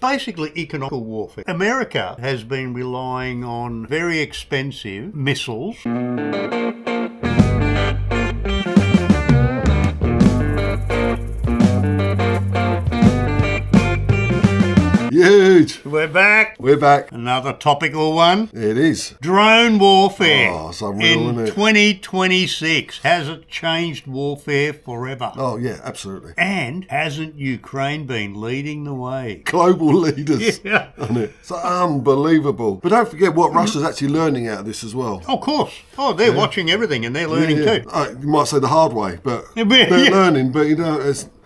Basically economical warfare. America has been relying on very expensive missiles. Huge. We're back. We're back. Another topical one. It is. Drone warfare. Oh, it's unreal, in isn't it? 2026. Has it changed warfare forever? Oh, yeah, absolutely. And hasn't Ukraine been leading the way? Global leaders. Yeah. Isn't it? It's unbelievable. But don't forget what Russia's actually learning out of this as well. Of course. Oh, they're watching everything and they're learning too. You might say the hard way, but Yeah. they're learning. But,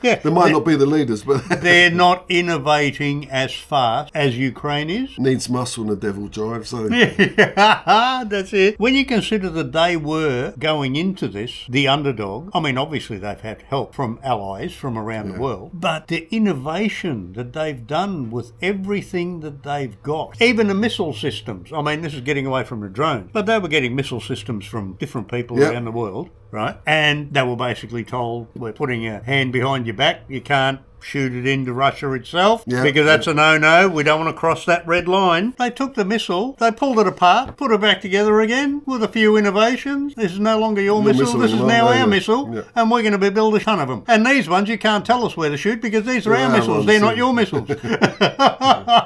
they might not be the leaders, but they're not innovating as fast as Ukraine is. Needs muscle and the devil drive, so... Yeah, that's it. When you consider that they were going into this, the underdog, I mean, obviously they've had help from allies from around the world, but the innovation that they've done with everything that they've got, even the missile systems, I mean, this is getting away from the drones, but they were getting missile systems from different people around the world, right? And they were basically told, we're putting a hand behind your back, you can't shoot it into Russia itself because that's a no-no. We don't want to cross that red line. They took the missile, they pulled it apart, put it back together again with a few innovations. This is no longer your missile, this is now our missile, and we're going to be building a ton of them. And these ones you can't tell us where to shoot because these are our missiles, they're not your missiles.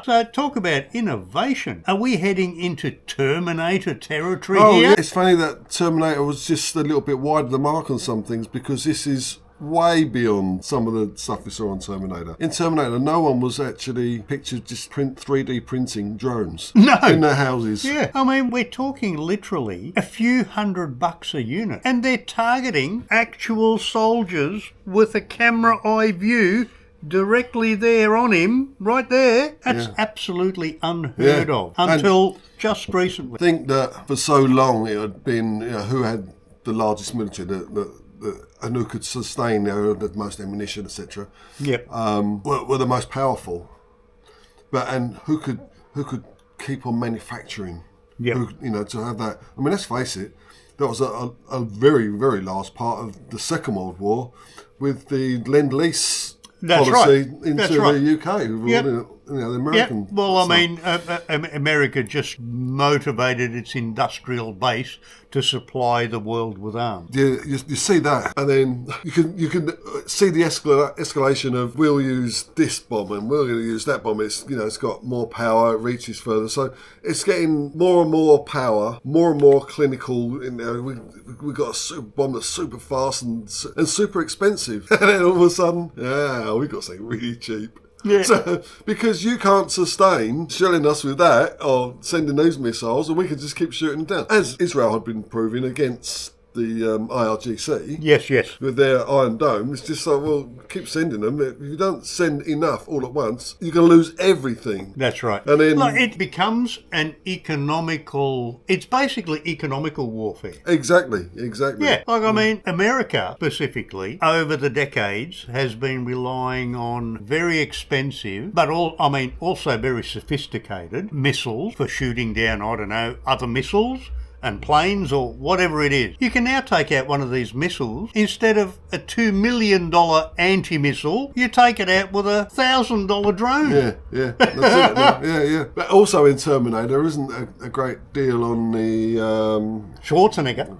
So talk about innovation. Are we heading into Terminator territory here? Yeah. It's funny that Terminator was just a little bit wide of the mark on some things because this is way beyond some of the stuff we saw on Terminator. In Terminator, no one was actually pictured just 3D printing drones in their houses. Yeah, I mean, we're talking literally a few $100 a unit. And they're targeting actual soldiers with a camera eye view directly there on him, right there. That's absolutely unheard of until just recently. I think that for so long it had been who had the largest military, and who could sustain the most ammunition, etc. Yep. Were the most powerful, and who could keep on manufacturing. Yep. To have that. I mean, let's face it, that was a very, very large part of the Second World War with the Lend-Lease policy into the UK. The American. Well, I mean, America just motivated its industrial base to supply the world with arms. Yeah, you see that, and then you can see the escalation of we'll use this bomb and we're going to use that bomb. It's it's got more power, it reaches further, so it's getting more and more power, more and more clinical. We've got a super bomb that's super fast and super expensive, and then all of a sudden, we've got something really cheap. Yeah. So, because you can't sustain shelling us with that or sending those missiles, and we can just keep shooting them down. As Israel had been proving against the IRGC. Yes. With their Iron Dome, it's just like, well, keep sending them. If you don't send enough all at once, you're going to lose everything. That's right. And then it becomes it's basically economical warfare. Exactly. Yeah, I mean, America specifically, over the decades, has been relying on very expensive, but also very sophisticated missiles for shooting down, other missiles and planes or whatever it is. You can now take out one of these missiles. Instead of a $2 million anti-missile, you take it out with a $1,000 drone. Yeah. That's it. Yeah. But also in Terminator, there isn't a great deal on the... Schwarzenegger.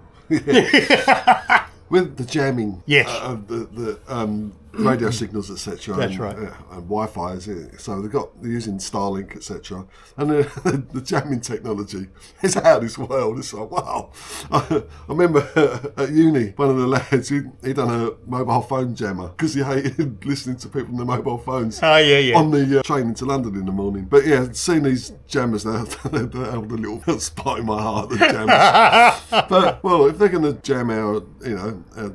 With the jamming of the radio signals, etc. That's right. And Wi-Fi, so they're using Starlink, etc. And the jamming technology is out of this world. It's like, wow. I remember at uni, one of the lads, he done a mobile phone jammer because he hated listening to people on their mobile phones. Oh, yeah. On the train into London in the morning. But yeah, seeing these jammers now, they have a little spot in my heart, the jammers. But, well, if they're going to jam our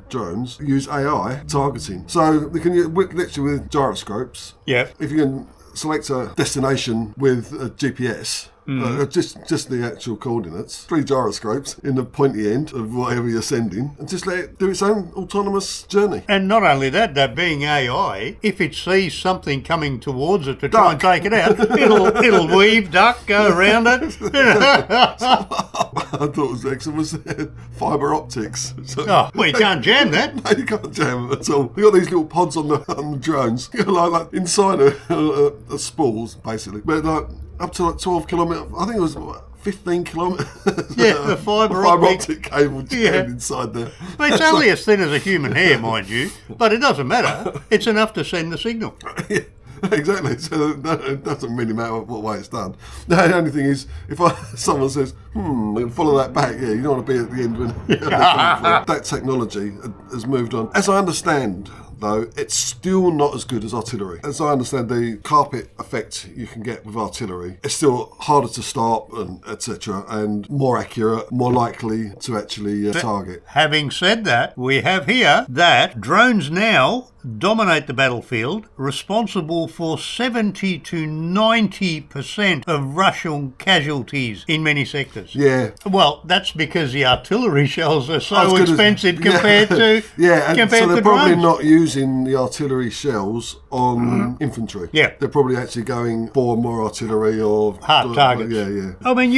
drones, use AI targeting. So they can literally with gyroscopes. Yeah. If you can select a destination with a GPS, Just the actual coordinates, 3 gyroscopes in the pointy end of whatever you're sending, and just let it do its own autonomous journey. And not only that, that being AI, if it sees something coming towards it to try and take it out, it'll weave, duck, go around it. I thought it was excellent. Was fibre optics. So, well, you can't jam that. No, you can't jam it at all. They got these little pods on the drones, like inside a spools, basically, but like up to like 12 kilometres. I think it was 15 kilometres. Yeah, the fibre optic cable jammed inside there. But it's only as thin as a human hair, mind you, but it doesn't matter. It's enough to send the signal. Yeah. Exactly, so it doesn't really matter what way it's done. The only thing is, if someone says, follow that back, you don't want to be at the end when that technology has moved on. As I understand, though, it's still not as good as artillery. As I understand, the carpet effect you can get with artillery, it's still harder to stop, and etc., and more accurate, more likely to actually target. Having said that, we have here that drones now dominate the battlefield, responsible for 70 to 90% of Russian casualties in many sectors. Yeah. Well, that's because the artillery shells are so expensive compared to and so they're probably drones. not using the artillery shells on infantry. Yeah. They're probably actually going for more artillery or hard targets. Yeah. I mean,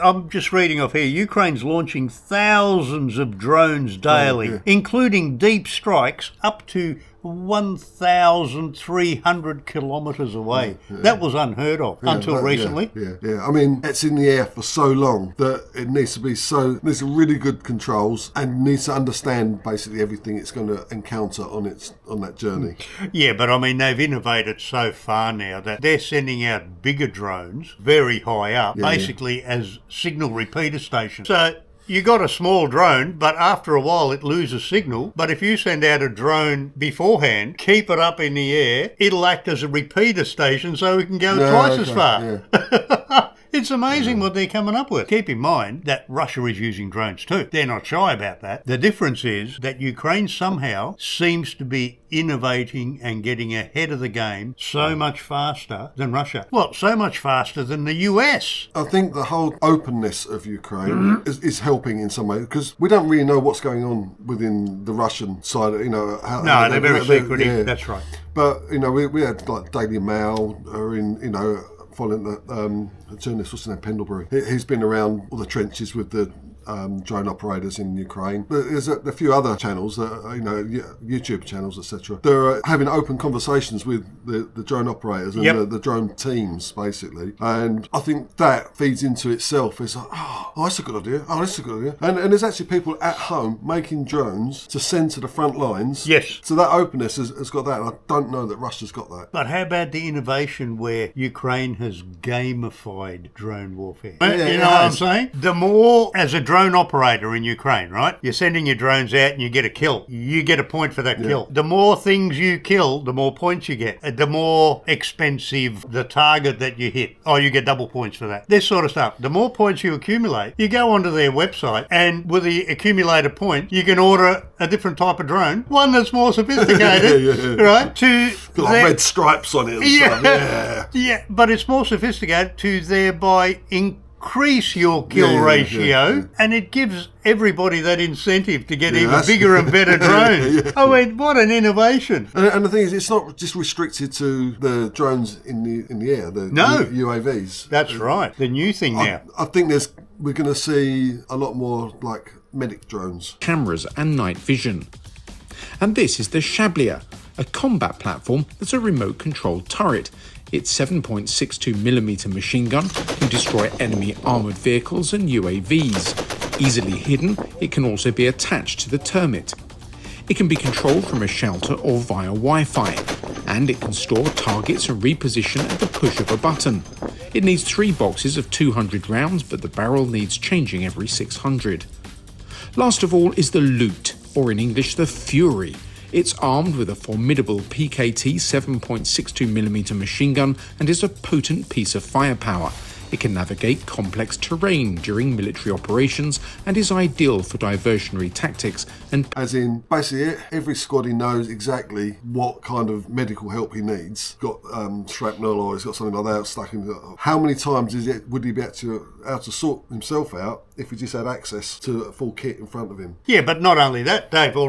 I'm just reading off here, Ukraine's launching thousands of drones daily, including deep strikes up to 1,300 kilometres away. That was unheard of until recently. Yeah. I mean, it's in the air for so long that it needs to be there's really good controls and needs to understand basically everything it's going to encounter on that journey. Yeah, but I mean, they've innovated so far now that they're sending out bigger drones very high up, basically as signal repeater stations. So you got a small drone, but after a while it loses signal. But if you send out a drone beforehand, keep it up in the air, it'll act as a repeater station so it can go twice as far. Yeah. It's amazing what they're coming up with. Keep in mind that Russia is using drones too. They're not shy about that. The difference is that Ukraine somehow seems to be innovating and getting ahead of the game so much faster than Russia. Well, so much faster than the US. I think the whole openness of Ukraine is helping in some way, because we don't really know what's going on within the Russian side. They're very secretive. Yeah. That's right. But we had like Daily Mail, or following the journalist, what's his name, Pendlebury. He's been around all the trenches with the drone operators in Ukraine. There's a few other channels, YouTube channels, etc. They're having open conversations with the drone operators and the drone teams, basically. And I think that feeds into itself. It's like, oh, that's a good idea. Oh, that's a good idea. And there's actually people at home making drones to send to the front lines. Yes. So that openness has got that. And I don't know that Russia's got that. But how about the innovation where Ukraine has gamified drone warfare? Yeah, you know what I'm saying? The more, as a drone operator in Ukraine, right? You're sending your drones out and you get a kill. You get a point for that kill. The more things you kill, the more points you get. The more expensive the target that you hit. Oh, you get double points for that. This sort of stuff. The more points you accumulate, you go onto their website, and with the accumulated point, you can order a different type of drone, one that's more sophisticated, right? Got like red stripes on it and stuff. Yeah, but it's more sophisticated to thereby increase your kill ratio, and it gives everybody that incentive to get even bigger and better drones. I mean, what an innovation. And the thing is, it's not just restricted to the drones in the air, the UAVs. That's right. The new thing now. I think we're going to see a lot more like medic drones. Cameras and night vision. And this is the Shablia, a combat platform that's a remote-controlled turret. Its 7.62mm machine gun can destroy enemy armoured vehicles and UAVs. Easily hidden, it can also be attached to the turret. It can be controlled from a shelter or via Wi-Fi, and it can store targets and reposition at the push of a button. It needs 3 boxes of 200 rounds, but the barrel needs changing every 600. Last of all is the Loot, or in English the Fury. It's armed with a formidable PKT 7.62mm machine gun and is a potent piece of firepower. It can navigate complex terrain during military operations and is ideal for diversionary tactics and As in, basically, every squaddy knows exactly what kind of medical help he needs. Got shrapnel or he's got something like that stuck in. How many times would he be able to sort himself out if he just had access to a full kit in front of him? Yeah, but not only that, Dave, they're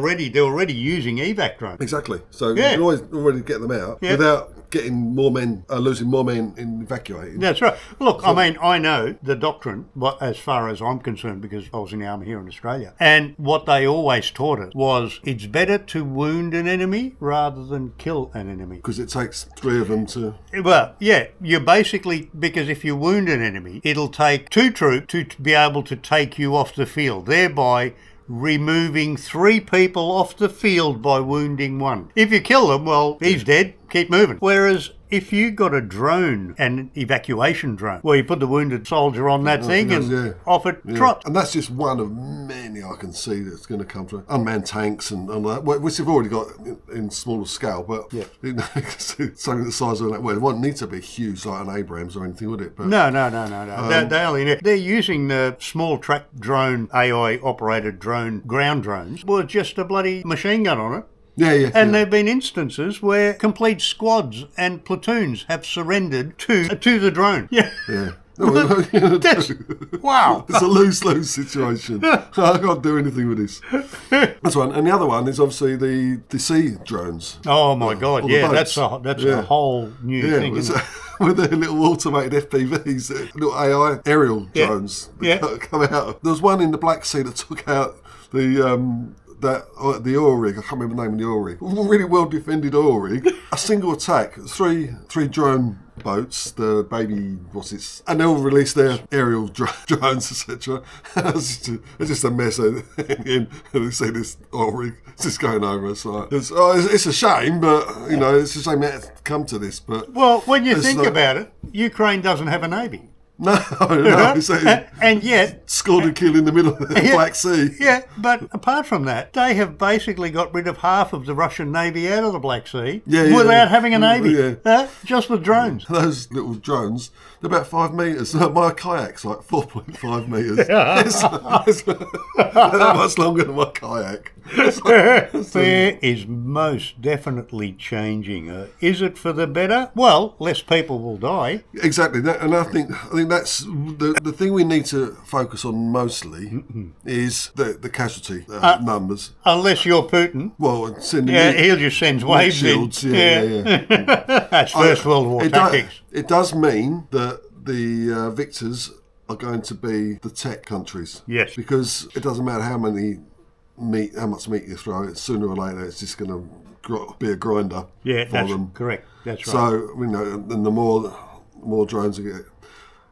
already using evac drones. Exactly. So Yeah. you can always already get them out without getting more men, losing more men in evacuating. That's right. Look, I mean, I know the doctrine, as far as I'm concerned, because I was in the army here in Australia, and what they always taught us was it's better to wound an enemy rather than kill an enemy. Because it takes 3 of them to... Well, yeah, you're basically, because if you wound an enemy, it'll take 2 troops to be able to take you off the field, thereby removing 3 people off the field by wounding 1. If you kill them, well, he's dead, keep moving. Whereas if you got a drone, an evacuation drone, where you put the wounded soldier on that thing and off it trots. And that's just one of many I can see that's going to come through. Unmanned tanks and all that, which they've already got in smaller scale, but something the size of that, well, it won't need to be huge like an Abrams or anything, would it? But No. They're using the small track drone, AI-operated drone, ground drones, with just a bloody machine gun on it. And there have been instances where complete squads and platoons have surrendered to the drone. Wow. It's a lose-lose situation. I can't do anything with this. That's one. And the other one is obviously the sea drones. Oh my God! That's a whole new thing. Isn't it? With their little automated FPVs, little AI aerial drones that come out. There was one in the Black Sea that took out the oil rig. I can't remember the name of the oil rig. Really well defended oil rig. A single attack. Three drone boats. The baby, and they all released their aerial drones, etc. It's just a mess. And they see this oil rig just going over. So it's a shame, but it's a shame that it's come to this. But well, when you think about it, Ukraine doesn't have a navy. No. And yet... Scored a kill in the middle of the Black Sea. Yeah, but apart from that, they have basically got rid of half of the Russian Navy out of the Black Sea without having a navy. Just with drones. Those little drones, they're about 5 metres. My kayak's like 4.5 metres. It's that much longer than my kayak. There is most definitely changing. Is it for the better? Well, less people will die. Exactly. And I think that's the thing we need to focus on mostly is the casualty numbers. Unless you're Putin. Well, he'll just send waves shields. in. That's First World War tactics. It does mean that the victors are going to be the tech countries. Yes. Because it doesn't matter how much meat you throw, it's sooner or later it's just going to be a grinder for them. Correct. That's right. So, and the more drones you get.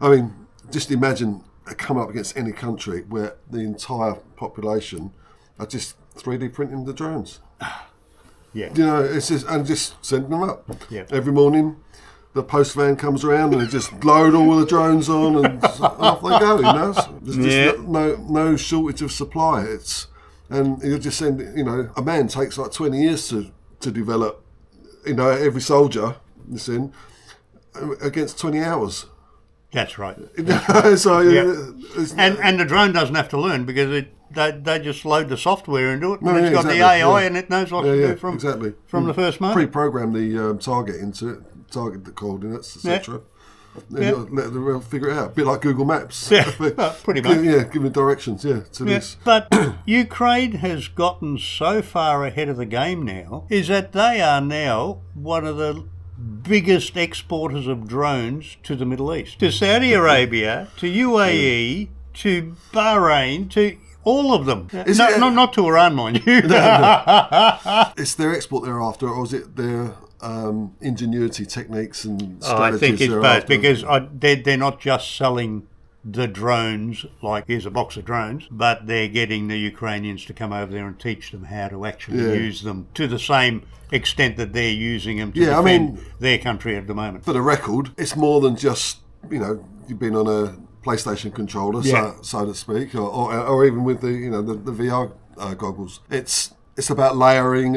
I mean, just imagine coming up against any country where the entire population are just 3D printing the drones. Yeah. It's just sending them up. Yeah. Every morning, the post van comes around and they just load all the drones on and off they go. There's just no shortage of supply. And you just send. A man takes like 20 years to develop. Every soldier that's in against 20 hours. That's right. So, and the drone doesn't have to learn because they just load the software into it, and it's got the AI and it knows what to do from the first moment. Pre-program the target into it, target the coordinates, etc. And let them figure it out. A bit like Google Maps. Yeah, pretty much. Giving directions, to this. But Ukraine has gotten so far ahead of the game now, is that they are now one of the biggest exporters of drones to the Middle East, to Saudi Arabia, to UAE, to Bahrain, to all of them. Not to Iran, mind you. No. It's their export they're after, or is it their ingenuity techniques and strategies? I think it's both, because they're not just selling the drones, like here's a box of drones, but they're getting the Ukrainians to come over there and teach them how to actually use them to the same extent that they're using them to defend their country at the moment. For the record, it's more than just, you've been on a PlayStation controller, so to speak, or even with the VR goggles. It's about layering,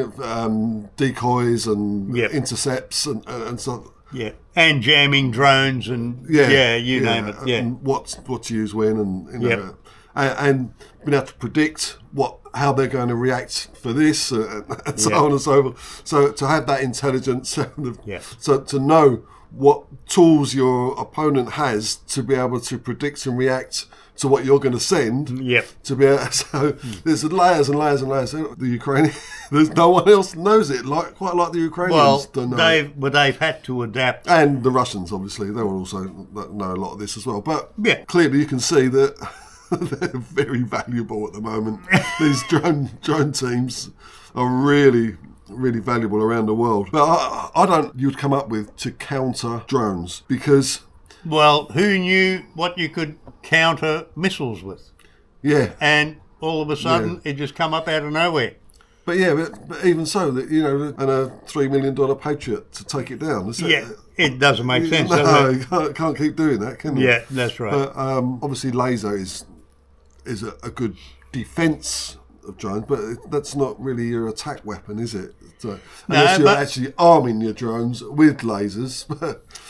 decoys and intercepts and stuff. Yeah, and jamming drones and you name it. Yeah, and what to use when, and you know, Yep. and being able to predict how they're going to react for this, and so on and so forth. So to have that intelligence, so to know what tools your opponent has to be able to predict and react to what you're going to send. Yep. To be able, so there's layers and layers and layers. The Ukrainian, there's no one else knows it quite like the Ukrainians. Well, know it. they've had to adapt. And the Russians, obviously, they will also know a lot of this as well. But Yeah. clearly, you can see that they're very valuable at the moment. These drone teams are really, really valuable around the world. But I don't. You'd come up with to counter drones because. Well, who knew what you could counter missiles with? Yeah. And all of a sudden, it just come up out of nowhere. But but even so, that you know, and a $3 million Patriot to take it down. It doesn't make sense, No, does it? you can't keep doing that, can you? Yeah, that's right. But obviously, laser is a good defence of drones, but that's not really your attack weapon, is it? So, unless you're actually arming your drones with lasers.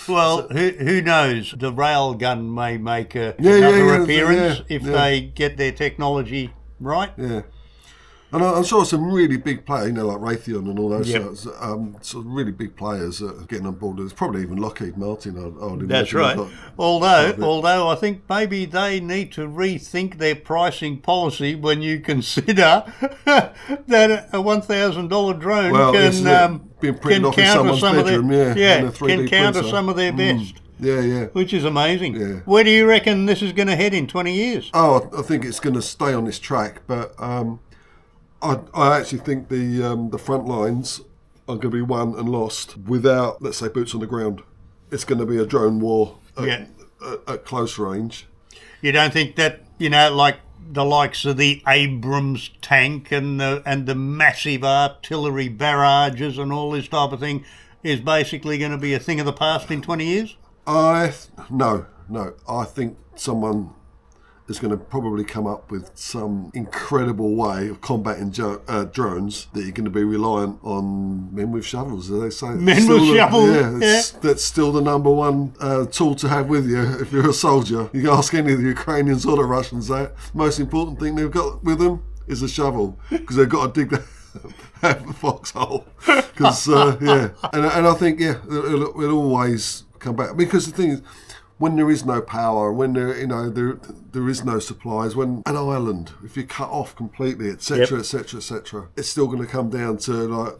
Well, who knows? The railgun may make another appearance if they get their technology right. Yeah. And I'm sure some really big players, you know, like Raytheon and all those sorts, sort of really big players are getting on board. There's probably even Lockheed Martin, I would imagine. That's right. Although I think maybe they need to rethink their pricing policy when you consider that a $1,000 drone can counter some of their counter some of their best. Yeah. Which is amazing. Yeah. Where do you reckon this is going to head in 20 years? Oh, I think it's going to stay on this track, but I actually think the front lines are going to be won and lost without, let's say, boots on the ground. It's going to be a drone war at close range. You don't think that, you know, like the likes of the Abrams tank and the massive artillery barrages and all this type of thing is basically going to be a thing of the past in 20 years? No. I think someone is going to probably come up with some incredible way of combating drones that you're going to be reliant on men with shovels, as they say. Men with shovels? That's still the number one tool to have with you if you're a soldier. You can ask any of the Ukrainians or the Russians that. The most important thing they've got with them is a shovel, because they've got to dig that foxhole. Because, and I think, it'll always come back. Because the thing is, when there is no power, when there is no supplies, when an island, if you're cut off completely, etc., etc., it's still going to come down to like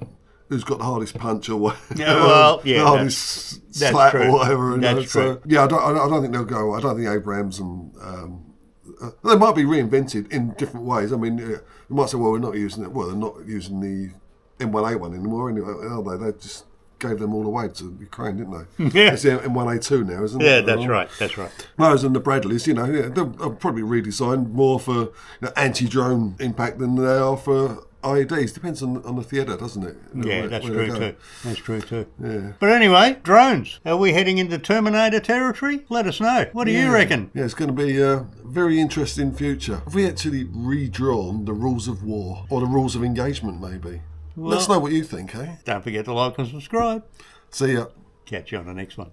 who's got the hardest punch or whatever. The hardest slap or whatever. That's true. I don't think they'll go. I don't think Abrams and they might be reinvented in different ways. I mean, you might say, well, we're not using it. Well, they're not using the M1A1 anymore, anyway, are they? They just gave them all away to Ukraine, didn't they? Yeah. It's the M1A2 now, isn't it? Yeah, that's right. Those and the Bradleys, they'll probably redesigned more for anti-drone impact than they are for IEDs. Depends on the theatre, doesn't it? That's true too. Yeah. But anyway, drones. Are we heading into Terminator territory? Let us know. What do you reckon? Yeah, it's going to be a very interesting future. Have we actually redrawn the rules of war, or the rules of engagement, maybe? Let us know what you think, eh? Don't forget to like and subscribe. See ya. Catch you on the next one.